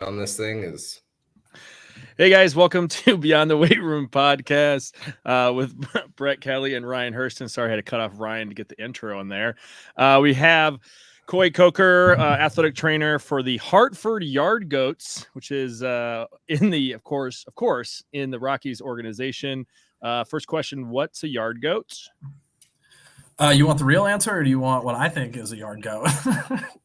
on this thing is. Hey guys, welcome to Beyond the Weight Room podcast with Brett Kelly and Ryan Hurston. Sorry, I had to cut off Ryan to get the intro in there. We have Coy Coker, athletic trainer for the Hartford Yard Goats, which is in the, of course, in the Rockies organization. First question: what's a yard goat? You want the real answer, or do you want what I think is a yard goat?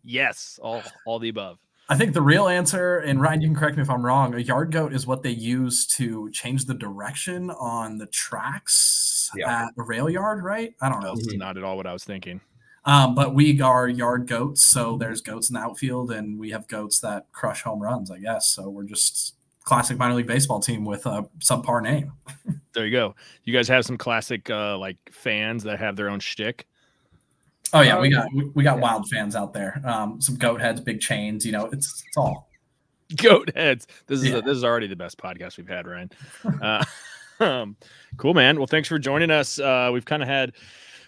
Yes, all the above. I think the real answer, and Ryan, you can correct me if I'm wrong, a yard goat is what they use to change the direction on the tracks at the rail yard, right? I don't know. That's not at all what I was thinking. But we are yard goats, so there's goats in the outfield, and we have goats that crush home runs, I guess. So we're just classic minor league baseball team with a subpar name. There you go. You guys have some classic like fans that have their own shtick. Oh yeah, we got wild fans out there. Some goat heads, big chains. You know, it's all goat heads. This is already the best podcast we've had, Ryan. Cool, man. Well, thanks for joining us. We've kind of had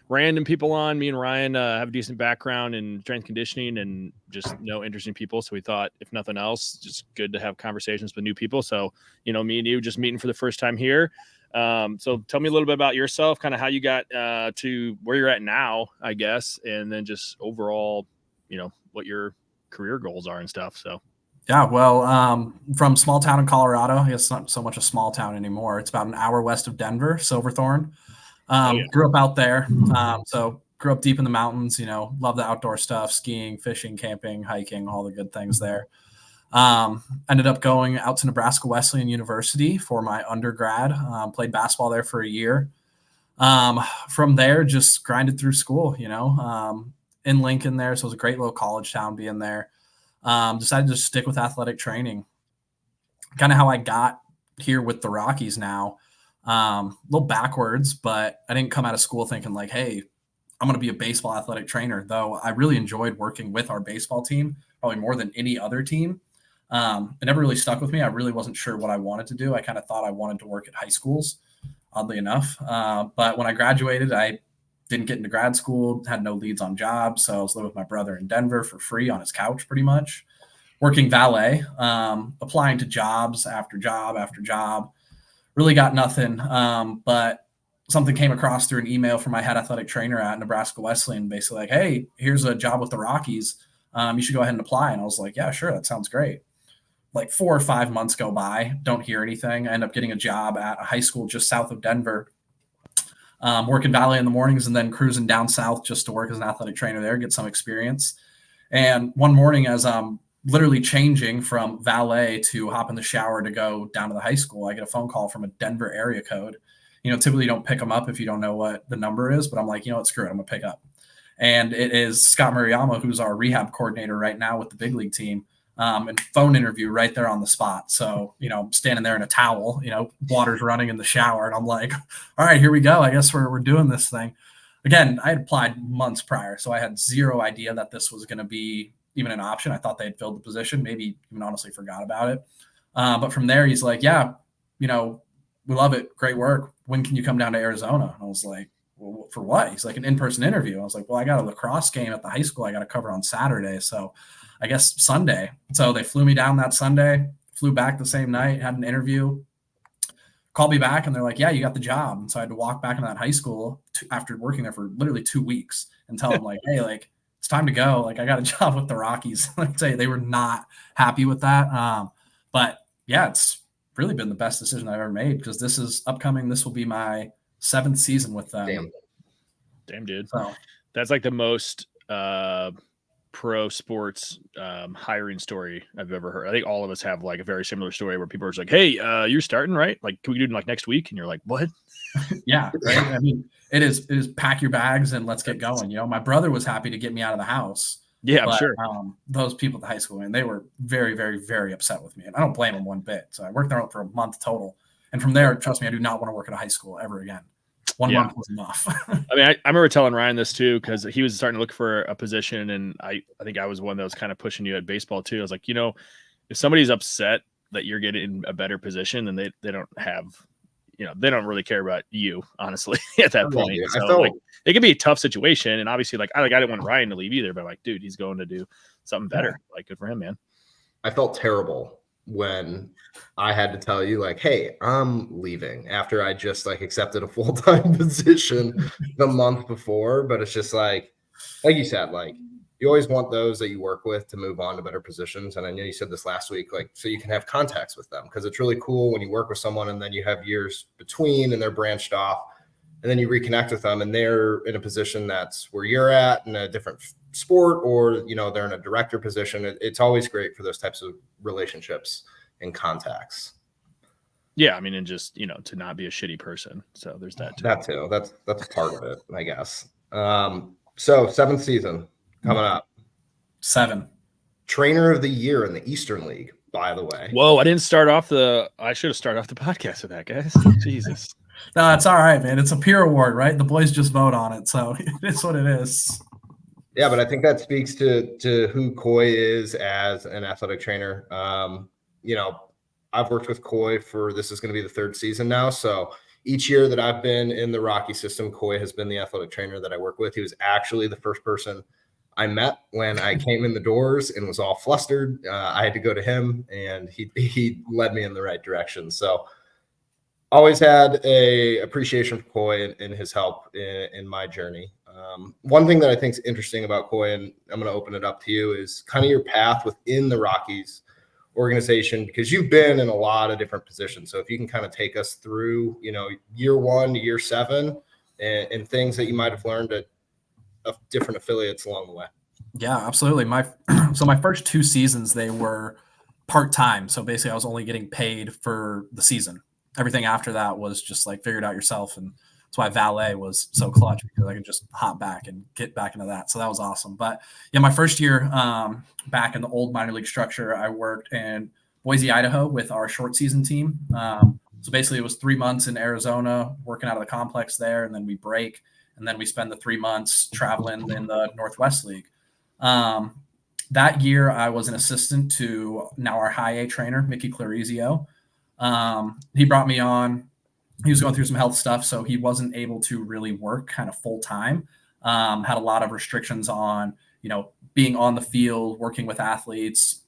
random people on. Me and Ryan have a decent background in strength conditioning and just know interesting people. So we thought, if nothing else, just good to have conversations with new people. So, me and you just meeting for the first time here. So tell me a little bit about yourself, kind of how you got to where you're at now, I guess, and then just overall, what your career goals are and stuff. So. Yeah, well, from small town in Colorado, I guess not so much a small town anymore. It's about an hour west of Denver, Silverthorne. Grew up out there. So grew up deep in the mountains, love the outdoor stuff, skiing, fishing, camping, hiking, all the good things there. Ended up going out to Nebraska Wesleyan University for my undergrad, played basketball there for a year. From there, just grinded through school, in Lincoln there. So it was a great little college town being there. Decided to stick with athletic training. Kind of how I got here with the Rockies now. A little backwards, but I didn't come out of school thinking like, hey, I'm going to be a baseball athletic trainer, though I really enjoyed working with our baseball team, probably more than any other team. It never really stuck with me. I really wasn't sure what I wanted to do. I kind of thought I wanted to work at high schools, oddly enough. But when I graduated, I didn't get into grad school, had no leads on jobs. So I was living with my brother in Denver for free on his couch, pretty much, working valet, applying to jobs after job after job. Really got nothing. But something came across through an email from my head athletic trainer at Nebraska Wesleyan, basically like, hey, here's a job with the Rockies. You should go ahead and apply. And I was like, yeah, sure. That sounds great. Like 4 or 5 months go by, don't hear anything. I end up getting a job at a high school just south of Denver, working valet in the mornings and then cruising down south just to work as an athletic trainer there, get some experience. And one morning as I'm literally changing from valet to hop in the shower to go down to the high school, I get a phone call from a Denver area code. Typically you don't pick them up if you don't know what the number is, but I'm like, screw it, I'm going to pick up. And it is Scott Murayama, who's our rehab coordinator right now with the big league team, and phone interview right there on the spot. So, I'm standing there in a towel, water's running in the shower. And I'm like, all right, here we go. I guess we're doing this thing. Again, I had applied months prior, so I had zero idea that this was going to be even an option. I thought they had filled the position, maybe even honestly forgot about it. But from there, he's like, yeah, we love it. Great work. When can you come down to Arizona? And I was like, well, for what? He's like, an in-person interview. I was like, well, I got a lacrosse game at the high school I got to cover on Saturday. So I guess Sunday. So they flew me down that Sunday, flew back the same night, had an interview, called me back, and they're like, yeah, you got the job. And so I had to walk back into that high school after working there for literally 2 weeks and tell them like, hey, like, it's time to go. Like, I got a job with the Rockies. Like, say they were not happy with that. But yeah, it's really been the best decision I've ever made because this is upcoming. This will be my 7th season with them. Damn, dude. So that's like the most pro sports hiring story I've ever heard. I think all of us have like a very similar story where people are just like, hey, you're starting, right? Like, can we do it like next week? And you're like, what? Yeah, right. I mean, it is pack your bags and let's get going. My brother was happy to get me out of the house. Yeah, I'm sure. Those people at the high school, and they were very, very, very upset with me. And I don't blame them one bit. So I worked there for a month total. And from there, trust me, I do not want to work at a high school ever again. One month was enough. I mean, I remember telling Ryan this too, because he was starting to look for a position. And I think I was one that was kind of pushing you at baseball too. I was like, if somebody's upset that you're getting a better position, then they don't have, they don't really care about you, honestly, at that point. Yeah, so like, it could be a tough situation. And obviously, like I didn't want Ryan to leave either, but like, dude, he's going to do something better. Like, good for him, man. I felt terrible when I had to tell you, like, hey, I'm leaving after I just like accepted a full-time position the month before. But it's just like you said, like, you always want those that you work with to move on to better positions. And I know you said this last week, like, so you can have contacts with them, because it's really cool when you work with someone and then you have years between and they're branched off, and then you reconnect with them and they're in a position that's where you're at in a different sport, or, you know, they're in a director position. It's always great for those types of relationships and contacts. Yeah, I mean, and just, you know, to not be a shitty person. So there's that too. That too. That's part of it, I guess. So 7th season coming up. 7. Trainer of the year in the Eastern League, by the way. Whoa, I didn't start off I should have started off the podcast with that, guys. Jesus. No, it's all right, man. It's a peer award, right? The boys just vote on it, so it's what it is. Yeah, but I think that speaks to who Coy is as an athletic trainer. You know, I've worked with Coy this is going to be the 3rd season now. So each year that I've been in the Rocky system, Coy has been the athletic trainer that I work with. He was actually the first person I met when I came in the doors and was all flustered. I had to go to him, and he led me in the right direction. So always had a appreciation for Coy and his help in my journey. One thing that I think is interesting about Coy, and I'm going to open it up to you, is kind of your path within the Rockies organization, because you've been in a lot of different positions. So if you can kind of take us through, you know, year 1 to year 7 and things that you might have learned at different affiliates along the way. Yeah, absolutely. My first 2 seasons, they were part-time. So basically I was only getting paid for the season. Everything after that was just like figure it out yourself. And that's why valet was so clutch, because I could just hop back and get back into that. So that was awesome. But yeah, my first year back in the old minor league structure, I worked in Boise, Idaho with our short season team. So basically it was 3 months in Arizona working out of the complex there, and then we break, and then we spend the 3 months traveling in the Northwest League. That year I was an assistant to now our high A trainer, Mickey Clarizio. He brought me on. He was going through some health stuff, so he wasn't able to really work kind of full time. Had a lot of restrictions on, you know, being on the field, working with athletes,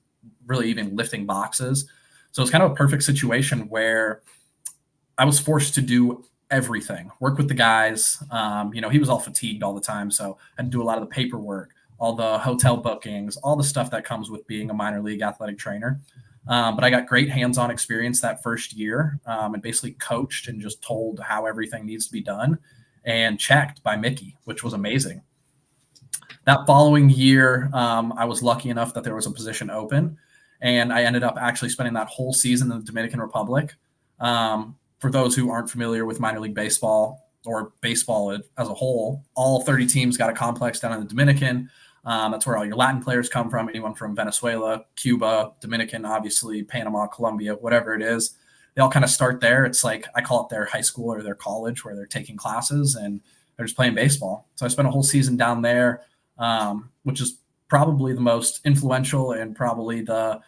really even lifting boxes. So it's kind of a perfect situation where I was forced to do everything, work with the guys. You know, he was all fatigued all the time, so I had to do a lot of the paperwork, all the hotel bookings, all the stuff that comes with being a minor league athletic trainer. But I got great hands-on experience that first year, and basically coached and just told how everything needs to be done, and checked by Mickey, which was amazing. That following year, I was lucky enough that there was a position open, and I ended up actually spending that whole season in the Dominican Republic. For those who aren't familiar with minor league baseball or baseball as a whole, all 30 teams got a complex down in the Dominican. That's where all your Latin players come from, anyone from Venezuela, Cuba, Dominican, obviously, Panama, Colombia, whatever it is. They all kind of start there. It's like, I call it their high school or their college, where they're taking classes and they're just playing baseball. So I spent a whole season down there, which is probably the most influential and probably the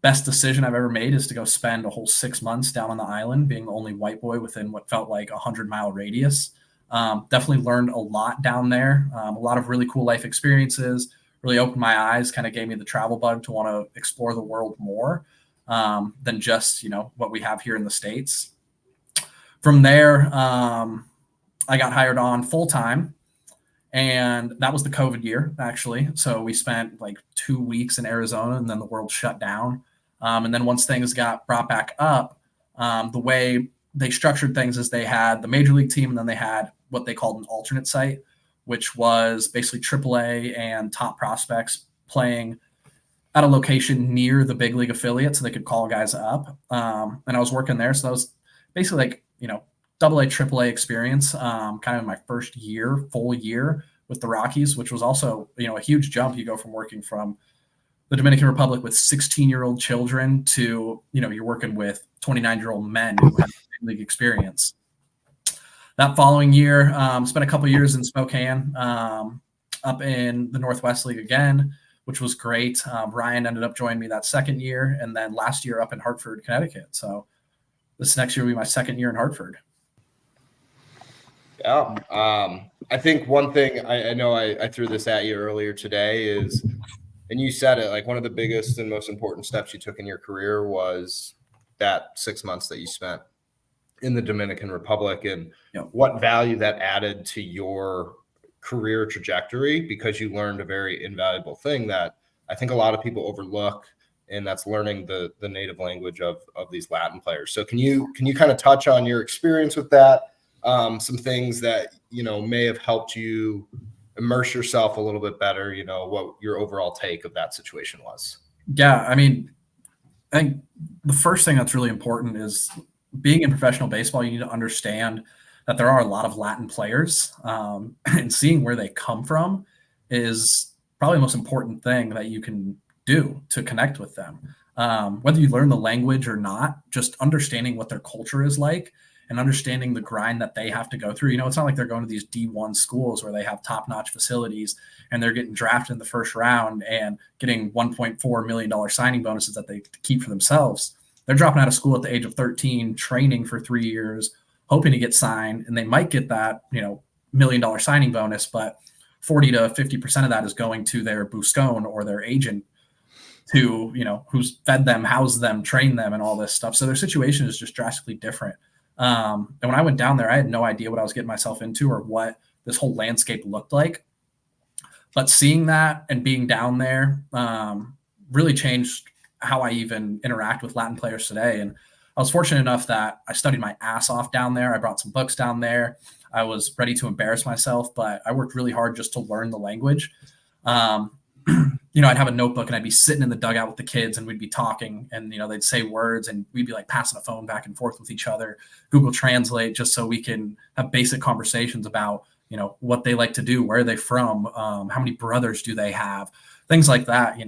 best decision I've ever made, is to go spend a whole 6 months down on the island, being the only white boy within what felt like 100-mile radius. Definitely learned a lot down there. A lot of really cool life experiences, really opened my eyes, kind of gave me the travel bug to want to explore the world more than just, you know, what we have here in the States. From there, I got hired on full-time, and that was the COVID year, actually. So we spent like 2 weeks in Arizona, and then the world shut down. And then once things got brought back up, the way they structured things is they had the major league team, and then they had what they called an alternate site, which was basically AAA and top prospects playing at a location near the big league affiliate, so they could call guys up. And I was working there. So that was basically like, you know, AA, AAA experience, kind of my first year, full year with the Rockies, which was also, you know, a huge jump. You go from working from the Dominican Republic with 16-year-old children to, you know, you're working with 29-year-old men who have league experience. That following year, spent a couple years in Spokane, up in the Northwest League again, which was great. Ryan ended up joining me that second year, and then last year up in Hartford, Connecticut. So this next year will be my second year in Hartford. Yeah. I think one thing I know I threw this at you earlier today is And you said it, like one of the biggest and most important steps you took in your career was that 6 months that you spent in the Dominican Republic, and what value that added to your career trajectory, because you learned a very invaluable thing that I think a lot of people overlook, and that's learning the native language of these Latin players. So can you kind of touch on your experience with that? Some things that, may have helped you immerse yourself a little bit better, what your overall take of that situation was. Yeah. I mean, I think the first thing that's really important is being in professional baseball, you need to understand that there are a lot of Latin players, and seeing where they come from is probably the most important thing that you can do to connect with them. Whether you learn the language or not, just understanding what their culture is like and understanding the grind that they have to go through. It's not like they're going to these D1 schools where they have top-notch facilities and they're getting drafted in the first round and getting $1.4 million signing bonuses that they keep for themselves. They're dropping out of school at the age of 13, training for 3 years, hoping to get signed, and they might get that, $1 million signing bonus, but 40 to 50% of that is going to their Buscone or their agent who, who's fed them, housed them, trained them, and all this stuff. So their situation is just drastically different. And when I went down there, I had no idea what I was getting myself into or what this whole landscape looked like. But seeing that and being down there really changed how I even interact with Latin players today. And I was fortunate enough that I studied my ass off down there. I brought some books down there. I was ready to embarrass myself, but I worked really hard just to learn the language. I'd have a notebook and I'd be sitting in the dugout with the kids and we'd be talking and, they'd say words and we'd be like passing a phone back and forth with each other, Google Translate, just so we can have basic conversations about, what they like to do, where are they from, how many brothers do they have, things like that,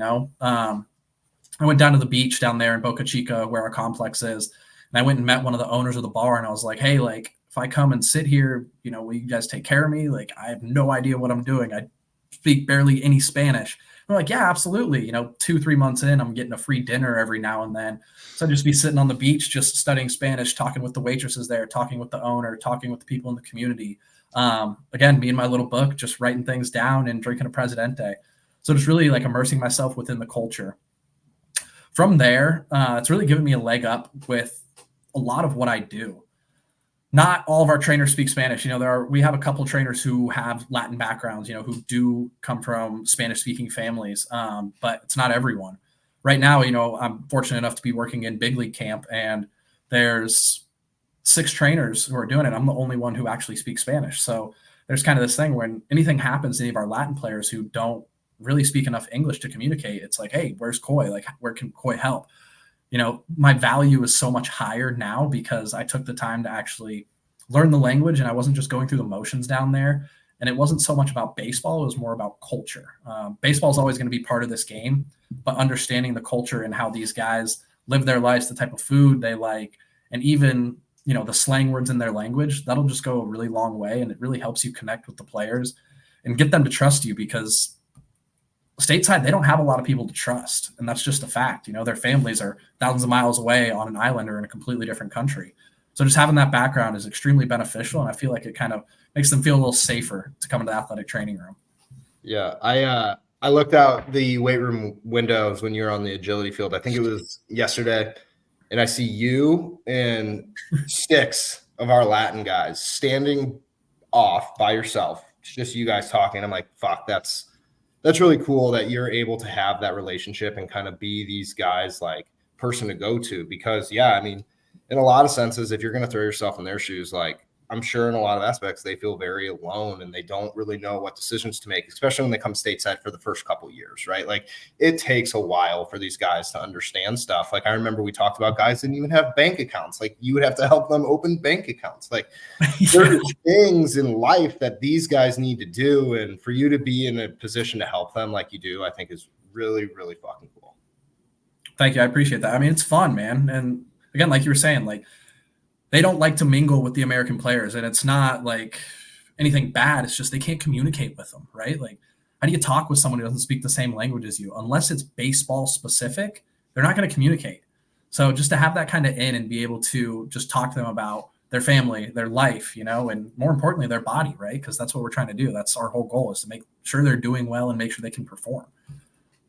I went down to the beach down there in Boca Chica where our complex is. And I went and met one of the owners of the bar and I was like, hey, like, if I come and sit here, will you guys take care of me? Like, I have no idea what I'm doing. I speak barely any Spanish. I'm like, yeah, absolutely. 2-3 months in, I'm getting a free dinner every now and then. So I'd just be sitting on the beach, just studying Spanish, talking with the waitresses there, talking with the owner, talking with the people in the community. Again, me and my little book, just writing things down and drinking a Presidente. So just really like immersing myself within the culture. From there, it's really given me a leg up with a lot of what I do. Not all of our trainers speak Spanish. We have a couple trainers who have Latin backgrounds, who do come from Spanish-speaking families, but it's not everyone. Right now, I'm fortunate enough to be working in big league camp, and there's 6 trainers who are doing it. I'm the only one who actually speaks Spanish. So there's kind of this thing when anything happens to any of our Latin players who don't really speak enough English to communicate, it's like, hey, where's Coy? Like, where can Coy help? My value is so much higher now because I took the time to actually learn the language and I wasn't just going through the motions down there. And it wasn't so much about baseball. It was more about culture. Baseball is always going to be part of this game, but understanding the culture and how these guys live their lives, the type of food they like, and even, the slang words in their language, that'll just go a really long way. And it really helps you connect with the players and get them to trust you because stateside, they don't have a lot of people to trust. And that's just a fact. Their families are thousands of miles away on an island or in a completely different country. So just having that background is extremely beneficial. And I feel like it kind of makes them feel a little safer to come into the athletic training room. Yeah. I looked out the weight room windows when you were on the agility field. I think it was yesterday. And I see you and 6 of our Latin guys standing off by yourself. It's just you guys talking. I'm like, fuck, that's really cool that you're able to have that relationship and kind of be these guys like person to go to, because in a lot of senses, if you're going to throw yourself in their shoes, like I'm sure in a lot of aspects, they feel very alone and they don't really know what decisions to make, especially when they come stateside for the first couple of years, right? Like it takes a while for these guys to understand stuff. Like I remember we talked about guys didn't even have bank accounts. Like you would have to help them open bank accounts. Like there's things in life that these guys need to do. And for you to be in a position to help them like you do, I think is really, really fucking cool. Thank you. I appreciate that. It's fun, man. And again, like you were saying, like they don't like to mingle with the American players, and it's not like anything bad. It's just they can't communicate with them, right? Like, how do you talk with someone who doesn't speak the same language as you? Unless it's baseball specific, they're not going to communicate. So just to have that kind of in and be able to just talk to them about their family, their life, and more importantly, their body, right? Because that's what we're trying to do. That's our whole goal, is to make sure they're doing well and make sure they can perform.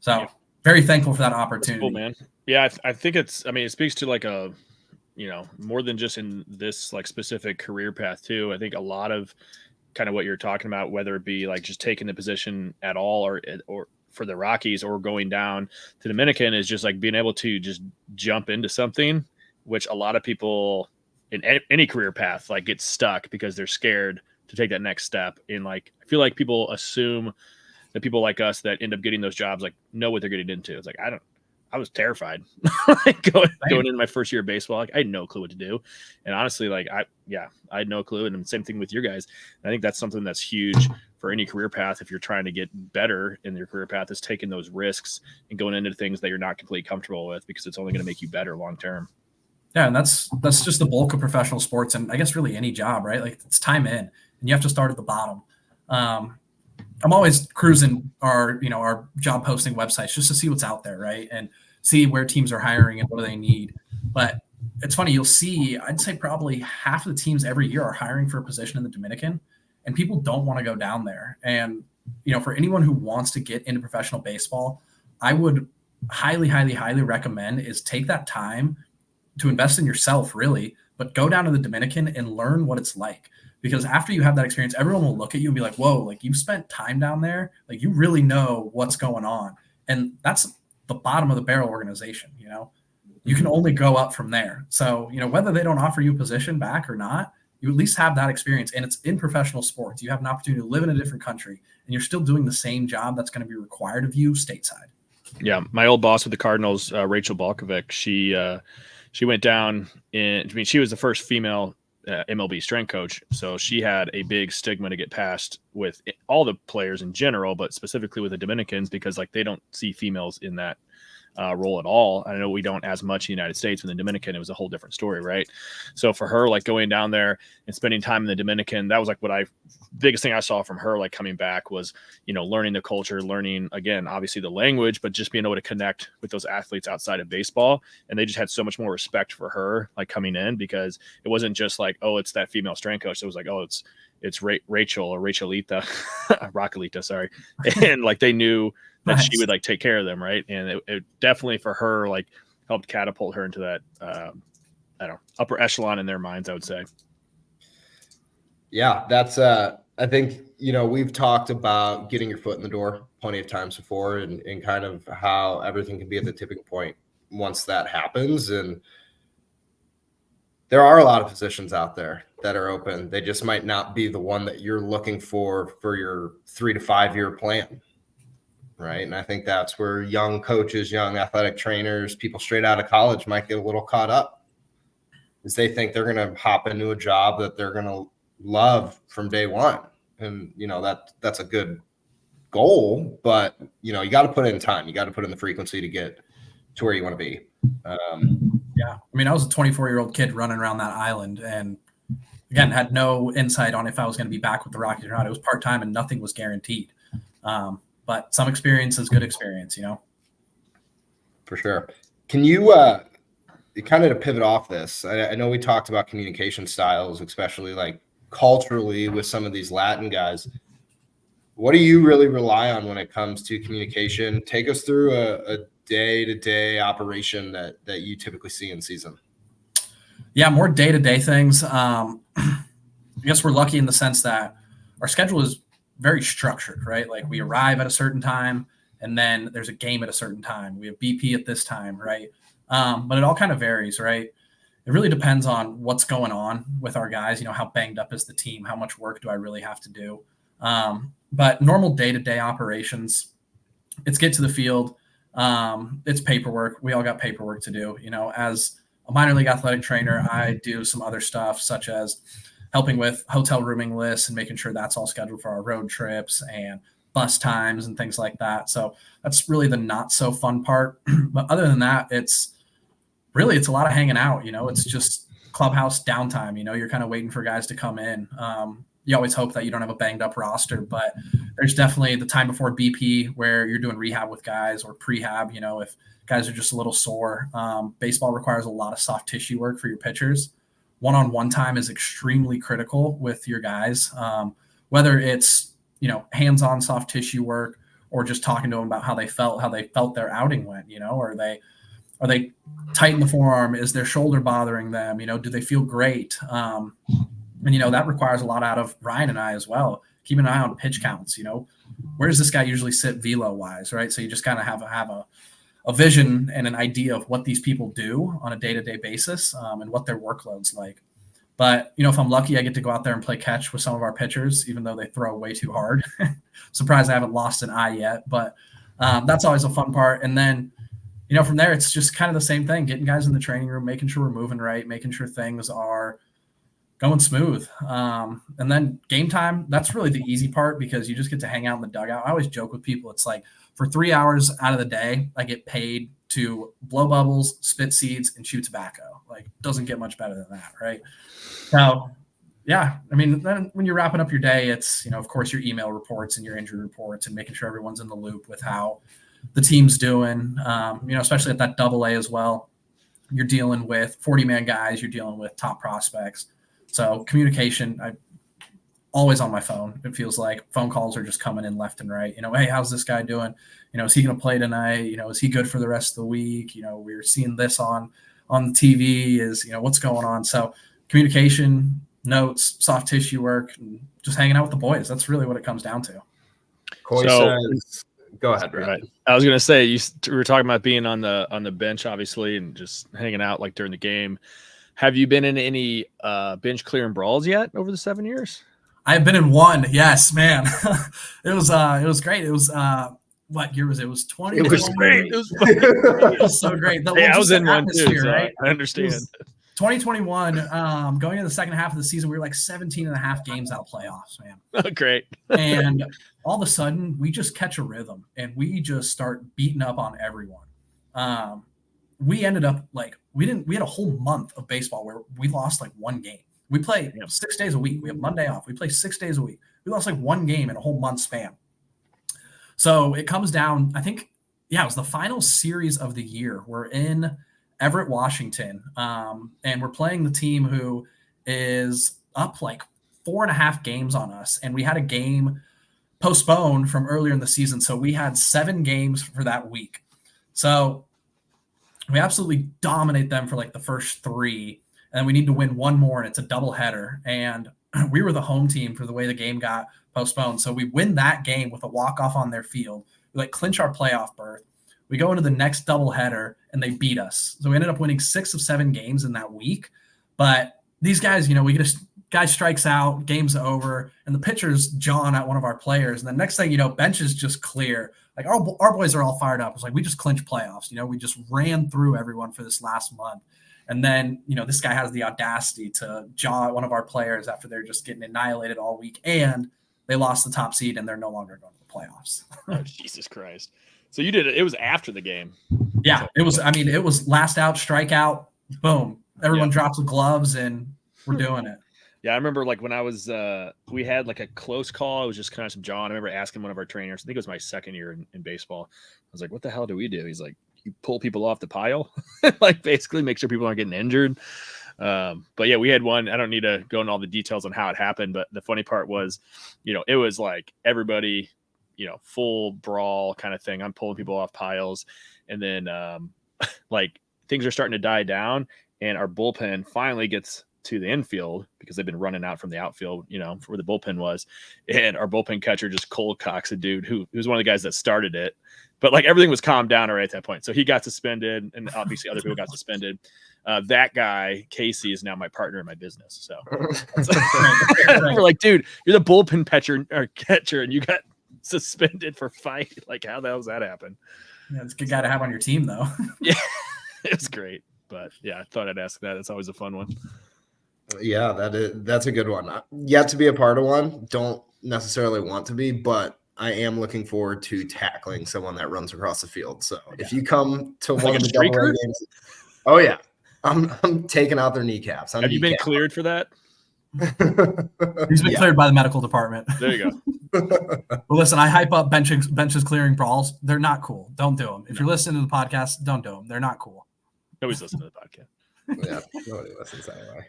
So very thankful for that opportunity. Cool, man. Yeah, I think it's. I mean, it speaks to like a, more than just in this like specific career path too. I think a lot of kind of what you're talking about, whether it be like just taking the position at all, or for the Rockies, or going down to Dominican, is just like being able to just jump into something, which a lot of people in any career path like get stuck because they're scared to take that next step. And like, I feel like people assume that people like us that end up getting those jobs like know what they're getting into. It's like, I was terrified like going into my first year of baseball. Like, I had no clue what to do. And honestly, like I had no clue. And same thing with your guys. I think that's something that's huge for any career path. If you're trying to get better in your career path, is taking those risks and going into things that you're not completely comfortable with, because it's only going to make you better long-term. Yeah. And that's just the bulk of professional sports. And I guess really any job, right? Like, it's time in, and you have to start at the bottom. I'm always cruising our job posting websites just to see what's out there, right? And see where teams are hiring and what do they need. But it's funny, you'll see, I'd say probably half of the teams every year are hiring for a position in the Dominican, and people don't want to go down there. And, for anyone who wants to get into professional baseball, I would highly, highly, highly recommend is take that time to invest in yourself, really, but go down to the Dominican and learn what it's like. Because after you have that experience, everyone will look at you and be like, whoa, like, you spent time down there. Like, you really know what's going on. And that's the bottom of the barrel organization. You can only go up from there. So, whether they don't offer you a position back or not, you at least have that experience. And it's in professional sports. You have an opportunity to live in a different country, and you're still doing the same job that's going to be required of you stateside. Yeah. My old boss with the Cardinals, Rachel Balkovic, she went down she was the first female MLB strength coach. So she had a big stigma to get past with all the players in general, but specifically with the Dominicans, because like they don't see females in that role at all. I know we don't as much in the United States. In the Dominican, it was a whole different story, right? So for her, like going down there and spending time in the Dominican, that was like biggest thing I saw from her, like coming back, was, learning the culture, learning, again, obviously the language, but just being able to connect with those athletes outside of baseball. And they just had so much more respect for her, like coming in, because it wasn't just like, oh, it's that female strength coach. It was like, oh, it's Rachel or Rachelita, Rockalita, sorry. And like they knew that she would like take care of them, right? And it definitely for her like helped catapult her into that I don't know, upper echelon in their minds, I would say. Yeah, that's I think we've talked about getting your foot in the door plenty of times before, and kind of how everything can be at the tipping point once that happens. And there are a lot of positions out there that are open. They just might not be the one that you're looking for your 3 to 5 year plan. Right. And I think that's where young coaches, young athletic trainers, people straight out of college might get a little caught up, is they think they're going to hop into a job that they're going to love from day one. And, that's a good goal, but, you got to put in time. You got to put in the frequency to get to where you want to be. Yeah. I mean, I was a 24-year-old kid running around that island, and again, had no insight on if I was going to be back with the Rockies or not. It was part-time and nothing was guaranteed. But some experience is good experience, For sure. Can you kind of to pivot off this? I know we talked about communication styles, especially like culturally with some of these Latin guys. What do you really rely on when it comes to communication? Take us through a day-to-day operation that you typically see in season. Yeah, more day-to-day things. I guess we're lucky in the sense that our schedule is very structured, right? Like we arrive at a certain time, and then there's a game at a certain time. We have BP at this time, right? But it all kind of varies, right? It really depends on what's going on with our guys. How banged up is the team? How much work do I really have to do? But normal day-to-day operations, it's get to the field. It's paperwork. We all got paperwork to do. As a minor league athletic trainer, I do some other stuff such as helping with hotel rooming lists and making sure that's all scheduled for our road trips and bus times and things like that. So that's really the not so fun part. But other than that, it's a lot of hanging out. It's just clubhouse downtime. You're kind of waiting for guys to come in. You always hope that you don't have a banged up roster, but there's definitely the time before BP where you're doing rehab with guys, or prehab, if guys are just a little sore. Baseball requires a lot of soft tissue work for your pitchers. One-on-one time is extremely critical with your guys, whether it's, hands-on soft tissue work or just talking to them about how they felt their outing went, are they tight in the forearm? Is their shoulder bothering them? Do they feel great? And that requires a lot out of Ryan and I as well. Keep an eye on pitch counts. Where does this guy usually sit velo wise, right? So you just kind of have a vision and an idea of what these people do on a day-to-day basis, and what their workload's like. But, if I'm lucky, I get to go out there and play catch with some of our pitchers, even though they throw way too hard. Surprised I haven't lost an eye yet, but that's always a fun part. And then, from there, it's just kind of the same thing, getting guys in the training room, making sure we're moving right, making sure things are going smooth. And then game time, that's really the easy part because you just get to hang out in the dugout. I always joke with people, it's like for 3 hours out of the day, I get paid to blow bubbles, spit seeds, and chew tobacco. Like, doesn't get much better than that, right? So, yeah, I mean, then when you're wrapping up your day, it's, of course, your email reports and your injury reports and making sure everyone's in the loop with how the team's doing, especially at that AA as well. You're dealing with 40-man guys. You're dealing with top prospects. So communication, I'm always on my phone. It feels like phone calls are just coming in left and right. Hey, how's this guy doing? Is he going to play tonight? Is he good for the rest of the week? We're seeing this on the TV is, what's going on? So communication, notes, soft tissue work, and just hanging out with the boys. That's really what it comes down to. Coy says, go ahead, Brad. Right. I was going to say, we were talking about being on the bench, obviously, and just hanging out like during the game. Have you been in any bench clearing brawls yet over the 7 years? I have been in one. Yes, man. It was great. It was what year was it? It was 20. It was great. It was so great. I was in one too, so right? I understand. 2021, going into the second half of the season, we were like 17 and a half games out of playoffs, man. Oh, great. And all of a sudden, we just catch a rhythm, and we just start beating up on everyone. We ended up we had a whole month of baseball where we lost like one game. We play 6 days a week. We have Monday off. We play 6 days a week. We lost like one game in a whole month span. So it comes down, I think, it was the final series of the year. We're in Everett, Washington, and we're playing the team who is up like 4.5 games on us. And we had a game postponed from earlier in the season. So we had 7 games for that week. So we absolutely dominate them for like the first 3. And then we need to win one more, and it's a doubleheader. And we were the home team for the way the game got postponed. So we win that game with a walk-off on their field. We clinch our playoff berth. We go into the next doubleheader, and they beat us. So we ended up winning 6 of 7 games in that week. But these guys, we get a guy strikes out, game's over, and the pitcher's jawing at one of our players. And the next thing you know, bench is just clear. Like our boys are all fired up. It's like we just clinched playoffs. We just ran through everyone for this last month. And then, this guy has the audacity to jaw at one of our players after they're just getting annihilated all week. And they lost the top seed, and they're no longer going to the playoffs. Oh, Jesus Christ. So you did it. It was after the game. Yeah, it was. I mean, it was last out, strikeout, boom. Everyone drops the gloves, and we're doing it. Yeah, I remember when I was, we had a close call. It was just kind of some John. I remember asking one of our trainers, I think it was my second year in baseball. I was like, what the hell do we do? He's like, you pull people off the pile, basically make sure people aren't getting injured. But yeah, we had one. I don't need to go into all the details on how it happened, but the funny part was, it was like everybody, full brawl kind of thing. I'm pulling people off piles. And then things are starting to die down, and our bullpen finally gets to the infield because they've been running out from the outfield, for where the bullpen was. And our bullpen catcher just cold cocks a dude who was one of the guys that started it. But everything was calmed down already at that point. So he got suspended, and obviously other people got suspended. That guy, Casey, is now my partner in my business. So we're like, dude, you're the bullpen catcher, and you got suspended for fight. How the hell does that happen? Yeah, it's a good guy to have on your team, though. Yeah, it's great. But yeah, I thought I'd ask that. It's always a fun one. Yeah, that's a good one. Yet to be a part of one. Don't necessarily want to be, but I am looking forward to tackling someone that runs across the field. So if you come to one of the AA games, oh yeah, I'm taking out their kneecaps. Have you been cleared for that? He's been cleared by the medical department. There you go. Well, listen, I hype up benches clearing brawls. They're not cool. Don't do them. If you're listening to the podcast, don't do them. They're not cool. Nobody's listening to the podcast. Yeah, nobody listens anyway.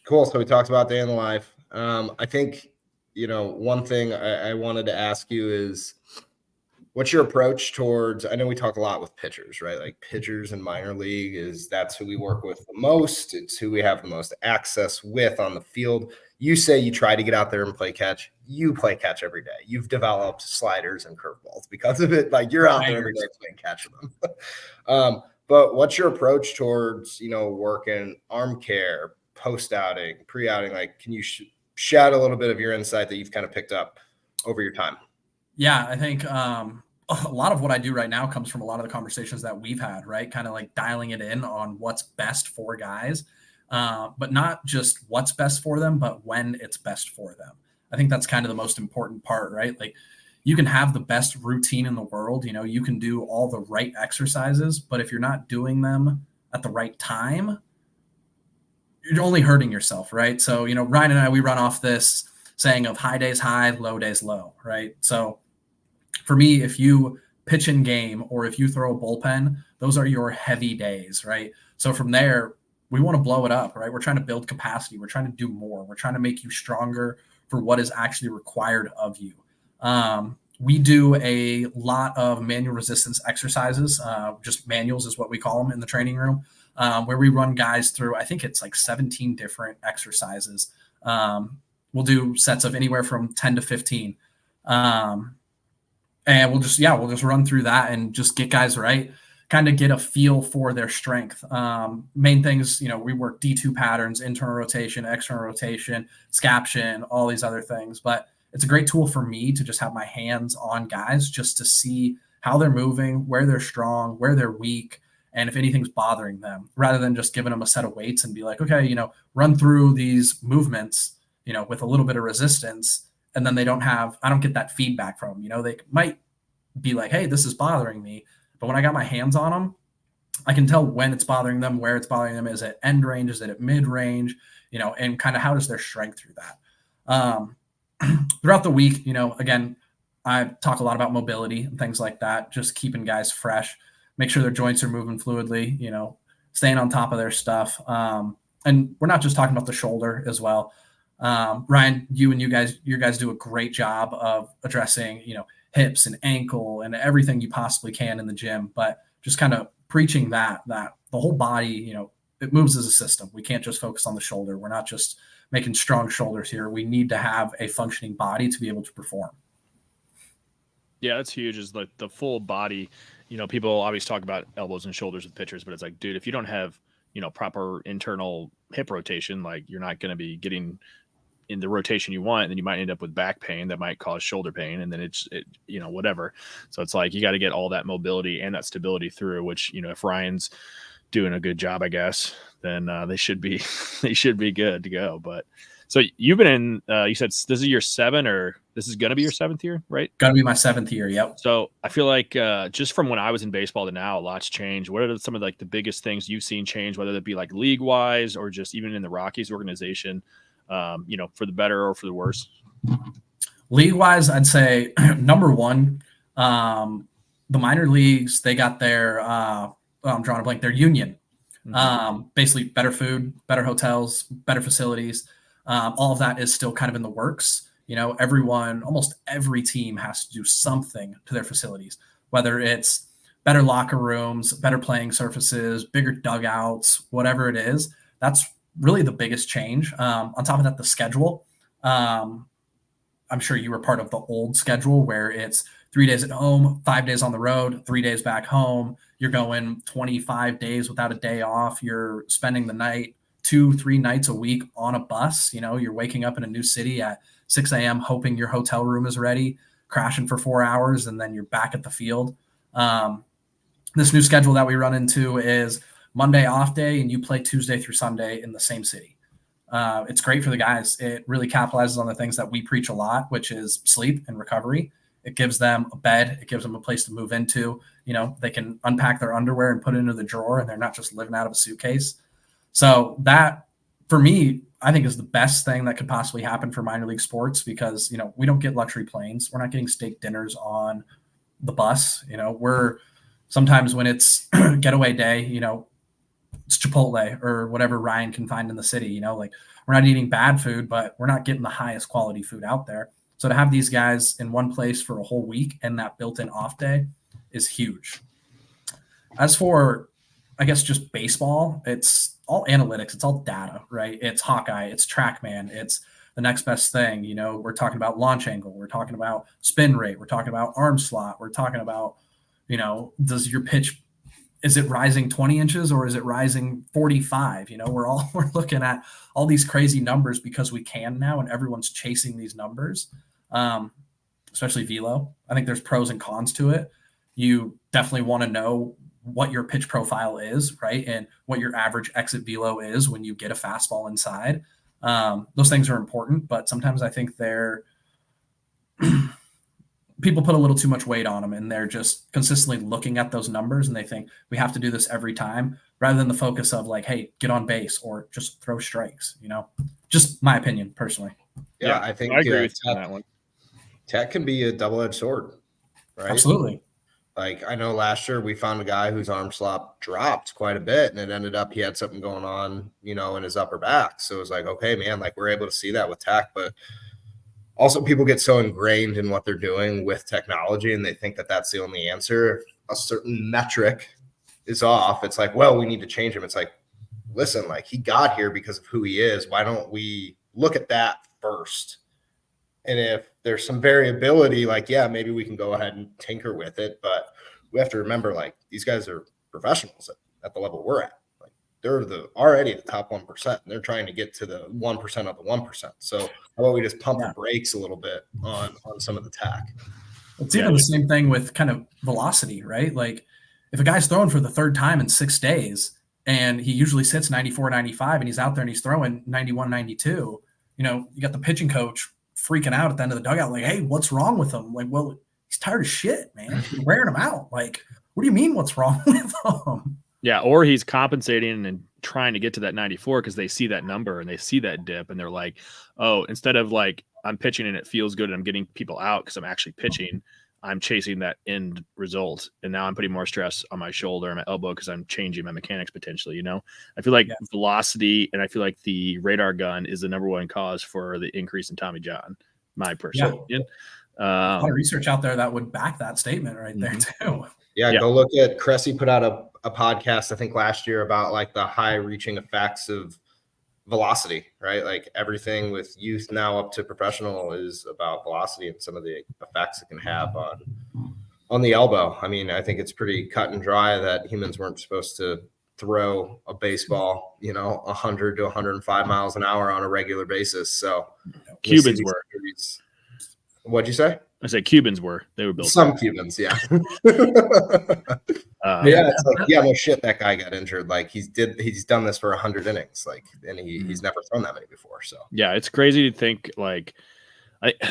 Cool. So we talked about day in the life. I think one thing I wanted to ask you is, what's your approach towards, I know we talk a lot with pitchers, right? Like pitchers in minor league that's who we work with the most. It's who we have the most access with on the field. You say you try to get out there and play catch. You play catch every day. You've developed sliders and curveballs because of it. Like you're out there every day playing catch with them. But what's your approach towards, working arm care, post outing, pre outing? Like, can you shed a little bit of your insight that you've kind of picked up over your time? Yeah, I think a lot of what I do right now comes from a lot of the conversations that we've had, right? Kind of like dialing it in on what's best for guys, but not just what's best for them, but when it's best for them. I think that's kind of the most important part, right? Like you can have the best routine in the world, you can do all the right exercises, but if you're not doing them at the right time, you're only hurting yourself, right? So, Ryan and I, we run off this saying of high days high, low days low, right? So for me, if you pitch in game or if you throw a bullpen, those are your heavy days, right? So from there, we want to blow it up, right? We're trying to build capacity. We're trying to do more. We're trying to make you stronger for what is actually required of you. We do a lot of manual resistance exercises. Just manuals is what we call them in the training room, where we run guys through, I think it's like 17 different exercises. We'll do sets of anywhere from 10 to 15. And we'll just run through that and just get guys right, kind of get a feel for their strength. Main things, we work D2 patterns, internal rotation, external rotation, scaption, all these other things. But it's a great tool for me to just have my hands on guys just to see how they're moving, where they're strong, where they're weak, and if anything's bothering them, rather than just giving them a set of weights and be like, okay, run through these movements, with a little bit of resistance. And then I don't get that feedback from them. They might be like, hey, this is bothering me. But when I got my hands on them, I can tell when it's bothering them, where it's bothering them. Is it end range? Is it at mid range? And kind of how does their strength through that? Throughout the week, again, I talk a lot about mobility and things like that, just keeping guys fresh, make sure their joints are moving fluidly, staying on top of their stuff. And we're not just talking about the shoulder as well. Ryan, you guys do a great job of addressing, hips and ankle and everything you possibly can in the gym, but just kind of preaching that the whole body, it moves as a system. We can't just focus on the shoulder. We're not just making strong shoulders here. We need to have a functioning body to be able to perform. Yeah, that's huge, is like the full body. People always talk about elbows and shoulders with pitchers, but it's like, dude, if you don't have, proper internal hip rotation, like you're not going to be getting in the rotation you want, and then you might end up with back pain that might cause shoulder pain, and then it's whatever. So it's like you got to get all that mobility and that stability through, which if Ryan's doing a good job, I guess, then they should be good to go. But so you've been in, you said this is your 7, or this is going to be your 7th year, right? Going to be my 7th year. Yep. So I feel like just from when I was in baseball to now, a lot's changed. What are some of like the biggest things you've seen change, whether it be like league wise or just even in the Rockies organization, for the better or for the worse? League wise, I'd say number one, the minor leagues, they got their, I'm drawing a blank, their union. Basically better food, better hotels, better facilities. All of that is still kind of in the works. Almost every team has to do something to their facilities, whether it's better locker rooms, better playing surfaces, bigger dugouts, whatever it is. That's really the biggest change. On top of that, the schedule. I'm sure you were part of the old schedule where it's 3 days at home, 5 days on the road, 3 days back home. You're going 25 days without a day off. You're spending the night 2-3 nights a week on a bus. You're waking up in a new city at 6 a.m. hoping your hotel room is ready, crashing for 4 hours, and then you're back at the field. This new schedule that we run into is Monday off day, and you play Tuesday through Sunday in the same city. It's great for the guys. It really capitalizes on the things that we preach a lot, which is sleep and recovery. It gives them a bed. It gives them a place to move into. They can unpack their underwear and put it into the drawer, and they're not just living out of a suitcase. So that, for me, I think is the best thing that could possibly happen for minor league sports, because, we don't get luxury planes. We're not getting steak dinners on the bus. We're sometimes when it's getaway day, Chipotle or whatever Ryan can find in the city. Like we're not eating bad food, but we're not getting the highest quality food out there. So to have these guys in one place for a whole week and that built-in off day is huge. As for, I guess, just baseball, it's all analytics. It's all data, right? It's Hawkeye, it's TrackMan, it's the next best thing. We're talking about launch angle. We're talking about spin rate. We're talking about arm slot. We're talking about, does your pitch, is it rising 20 inches or is it rising 45? We're looking at all these crazy numbers because we can now, and everyone's chasing these numbers, especially velo. I think there's pros and cons to it. You definitely want to know what your pitch profile is, right? And what your average exit velo is when you get a fastball inside. Those things are important, but sometimes I think people put a little too much weight on them, and they're just consistently looking at those numbers and they think we have to do this every time, rather than the focus of like, hey, get on base or just throw strikes. Just my opinion personally. Yeah, I think I agree with you on that one. Tech can be a double-edged sword, right? Absolutely. Like I know last year we found a guy whose arm slot dropped quite a bit, and it ended up he had something going on, in his upper back. So it was like, okay, man, like we're able to see that with tech, but also people get so ingrained in what they're doing with technology, and they think that that's the only answer. If a certain metric is off, it's like, well, we need to change him. It's like, listen, like he got here because of who he is. Why don't we look at that first? And if there's some variability, like, yeah, maybe we can go ahead and tinker with it. But we have to remember, like, these guys are professionals at the level we're at. Like, they're already the top 1%. And they're trying to get to the 1% of the 1%. So how about we just pump the brakes a little bit on some of the tack? It's even the same thing with kind of velocity, right? Like if a guy's throwing for the third time in 6 days and he usually sits 94, 95 and he's out there and he's throwing 91, 92, you got the pitching coach freaking out at the end of the dugout, like, hey, what's wrong with him? Like, well, he's tired of shit, man. You're wearing him out. Like, what do you mean what's wrong with him? Yeah, or he's compensating and trying to get to that 94 because they see that number and they see that dip and they're like, oh, instead of like I'm pitching and it feels good and I'm getting people out because I'm actually pitching, I'm chasing that end result. And now I'm putting more stress on my shoulder and my elbow because I'm changing my mechanics potentially, I feel like velocity and I feel like the radar gun is the number one cause for the increase in Tommy John, my personal opinion. A lot of research out there that would back that statement right there too. Yeah, go look at Cressy put out a podcast, I think last year, about like the high reaching effects of velocity, right? Like everything with youth now up to professional is about velocity and some of the effects it can have on the elbow. I mean, I think it's pretty cut and dry that humans weren't supposed to throw a baseball, 100 to 105 miles an hour on a regular basis. So Cubans were. What'd you say? I said Cubans were. They were built. Some Cubans, yeah. It's like, no shit, that guy got injured. Like he's done this for 100 innings, like, and he's never thrown that many before. So yeah, it's crazy to think like.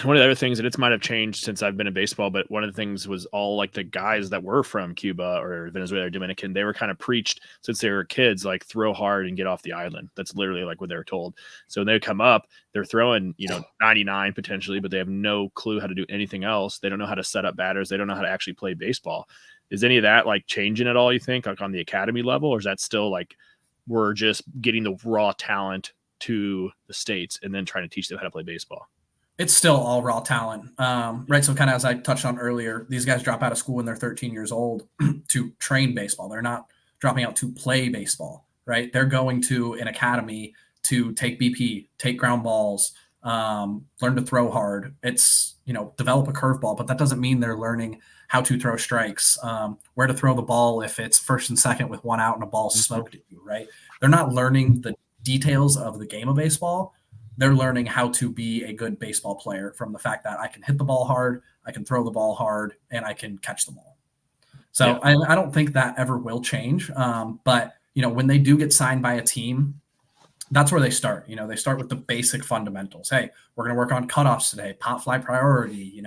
One of the other things, and it might have changed since I've been in baseball, but one of the things was all like the guys that were from Cuba or Venezuela or Dominican, they were kind of preached since they were kids, like throw hard and get off the island. That's literally like what they were told. So when they come up, they're throwing, 99 potentially, but they have no clue how to do anything else. They don't know how to set up batters. They don't know how to actually play baseball. Is any of that like changing at all, you think, like on the academy level, or is that still like we're just getting the raw talent to the States and then trying to teach them how to play baseball? It's still all raw talent, right? So kind of as I touched on earlier, these guys drop out of school when they're 13 years old to train baseball. They're not dropping out to play baseball, right? They're going to an academy to take BP, take ground balls, learn to throw hard. It's, develop a curveball, but that doesn't mean they're learning how to throw strikes, where to throw the ball if it's first and second with one out and a ball smoked at you, right? They're not learning the details of the game of baseball. They're learning how to be a good baseball player from the fact that I can hit the ball hard, I can throw the ball hard, and I can catch the ball. So I don't think that ever will change. But, when they do get signed by a team, that's where they start. They start with the basic fundamentals. Hey, we're going to work on cutoffs today, pop fly priority,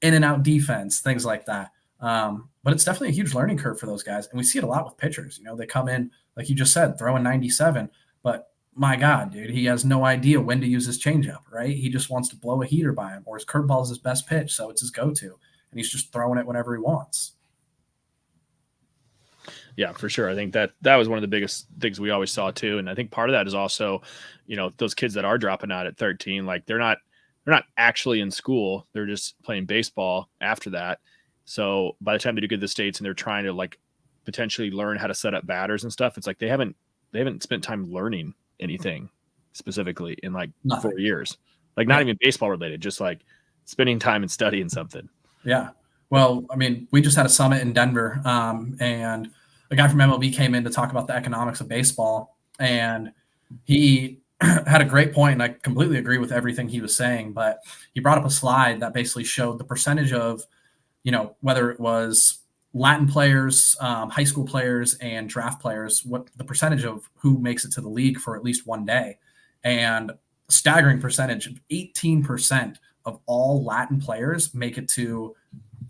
in and out defense, things like that. But it's definitely a huge learning curve for those guys. And we see it a lot with pitchers. They come in, like you just said, throwing 97, but my God, dude, he has no idea when to use his changeup, right? He just wants to blow a heater by him, or his curveball is his best pitch, so it's his go-to, and he's just throwing it whenever he wants. Yeah, for sure. I think that was one of the biggest things we always saw too. And I think part of that is also, those kids that are dropping out at 13, like they're not actually in school. They're just playing baseball after that. So by the time they do get to the States and they're trying to like potentially learn how to set up batters and stuff, it's like they haven't spent time learning anything specifically in like Nothing. 4 years. Like not even baseball related, just like spending time and studying something. Yeah. Well, I mean, we just had a summit in Denver, and a guy from MLB came in to talk about the economics of baseball, and he had a great point, and I completely agree with everything he was saying, but he brought up a slide that basically showed the percentage of, whether it was Latin players, high school players, and draft players, what the percentage of who makes it to the league for at least one day. And staggering percentage of 18% of all Latin players make it to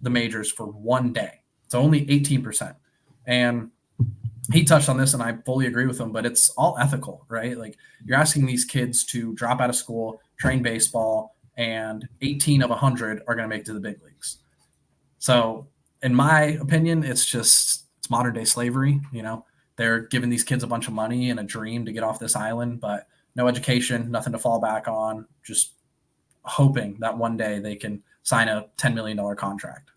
the majors for one day. So only 18%. And he touched on this, and I fully agree with him, but it's all ethical, right? Like you're asking these kids to drop out of school, train baseball, and 18 of 100 are going to make it to the big leagues. So in my opinion, it's modern day slavery. They're giving these kids a bunch of money and a dream to get off this island, but no education, nothing to fall back on, just hoping that one day they can sign a $10 million contract.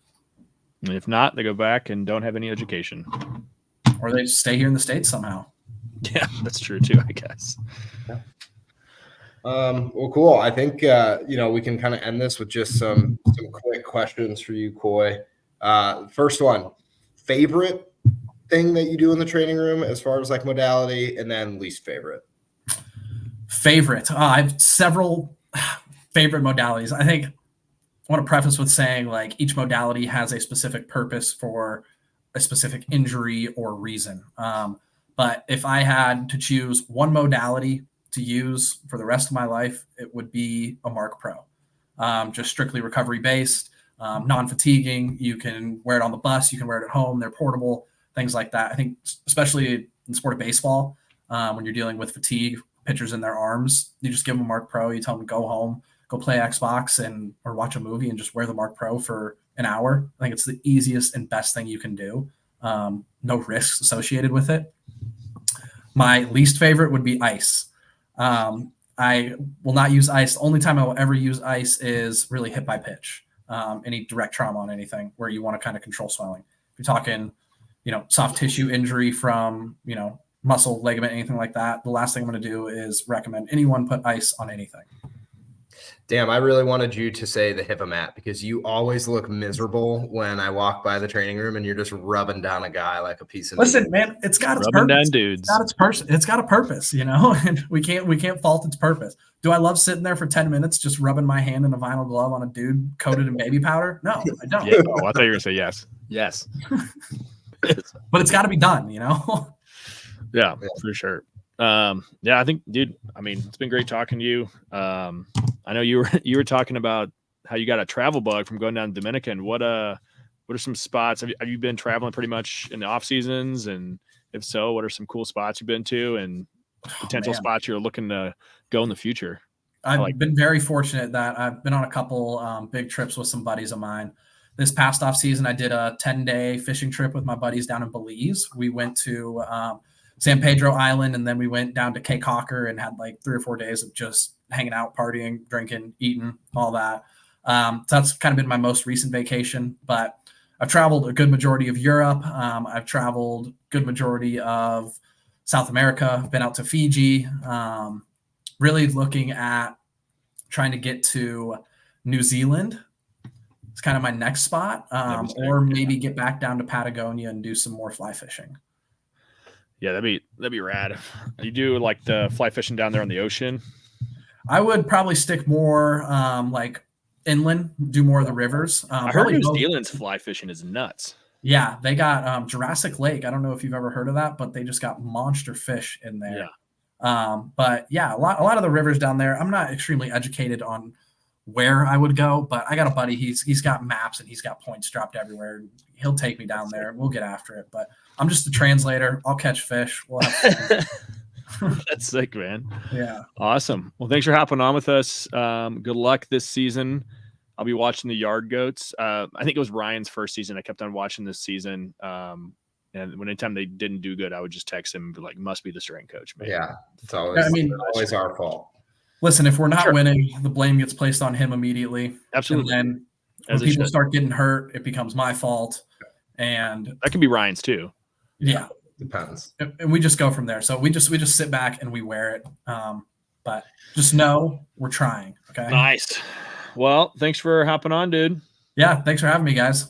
And if not, they go back and don't have any education. Or they just stay here in the States somehow. Yeah, that's true too, I guess. Yeah. Well, cool. I think, we can kind of end this with just some quick questions for you, Coy. First one, favorite thing that you do in the training room as far as like modality, and then least favorite. Favorite. I have several favorite modalities. I think I want to preface with saying like each modality has a specific purpose for a specific injury or reason. But if I had to choose one modality to use for the rest of my life, it would be a Mark Pro. Just strictly recovery based, non-fatiguing. You can wear it on the bus, you can wear it at home, they're portable, things like that. I think especially in the sport of baseball, when you're dealing with fatigue, pitchers in their arms, you just give them a Mark Pro, you tell them to go home, go play Xbox or watch a movie and just wear the Mark Pro for an hour. I think it's the easiest and best thing you can do. No risks associated with it. My least favorite would be ice. I will not use ice. The only time I will ever use ice is really hit by pitch. Any direct trauma on anything where you want to kind of control swelling. If you're talking, soft tissue injury from, muscle, ligament, anything like that, the last thing I'm going to do is recommend anyone put ice on anything. Damn, I really wanted you to say the HIPAA because you always look miserable when I walk by the training room and you're just rubbing down a guy like a piece of Listen, man, it's got its rubbing purpose. Down dudes. It's got a purpose, and we can't fault its purpose. Do I love sitting there for 10 minutes just rubbing my hand in a vinyl glove on a dude coated in baby powder? No, I don't. Yeah. Oh, I thought you were gonna say yes. Yes. But it's got to be done, Yeah, for sure. Yeah, I think, dude, it's been great talking to you. I know you were talking about how you got a travel bug from going down to Dominican. What are some spots? Have you been traveling pretty much in the off seasons? And if so, what are some cool spots you've been to and potential spots you're looking to go in the future? I've been very fortunate that I've been on a couple big trips with some buddies of mine. This past off season, I did a 10-day fishing trip with my buddies down in Belize. We went to San Pedro Island, and then we went down to Coy Coker and had like 3 or 4 days of just hanging out, partying, drinking, eating, all that. So that's kind of been my most recent vacation, but I've traveled a good majority of Europe. I've traveled a good majority of South America. I've been out to Fiji, really looking at trying to get to New Zealand. It's kind of my next spot, or maybe get back down to Patagonia and do some more fly fishing. Yeah, that'd be rad. You do like the fly fishing down there on the ocean? I would probably stick more like inland, do more of the rivers. I heard New Zealand's fly fishing is nuts. Yeah, they got Jurassic Lake. I don't know if you've ever heard of that, but they just got monster fish in there. Yeah. But yeah, a lot of the rivers down there. I'm not extremely educated on where I would go, but I got a buddy. He's got maps and he's got points dropped everywhere. He'll take me down there. We'll get after it. But I'm just a translator. I'll catch fish. We'll have That's sick, man. Yeah. Awesome. Well, thanks for hopping on with us. Good luck this season. I'll be watching the Yard Goats. I think it was Ryan's first season. I kept on watching this season. And anytime they didn't do good, I would just text him and be like, "Must be the strength coach, man." Yeah, it's always, always our fault. Listen, if we're not winning, the blame gets placed on him immediately. Absolutely. And then when people start getting hurt, it becomes my fault. And that can be Ryan's too. Yeah. Depends. And we just go from there. So we just sit back and we wear it. But just know we're trying. Okay. Nice. Well, thanks for hopping on, dude. Yeah. Thanks for having me, guys.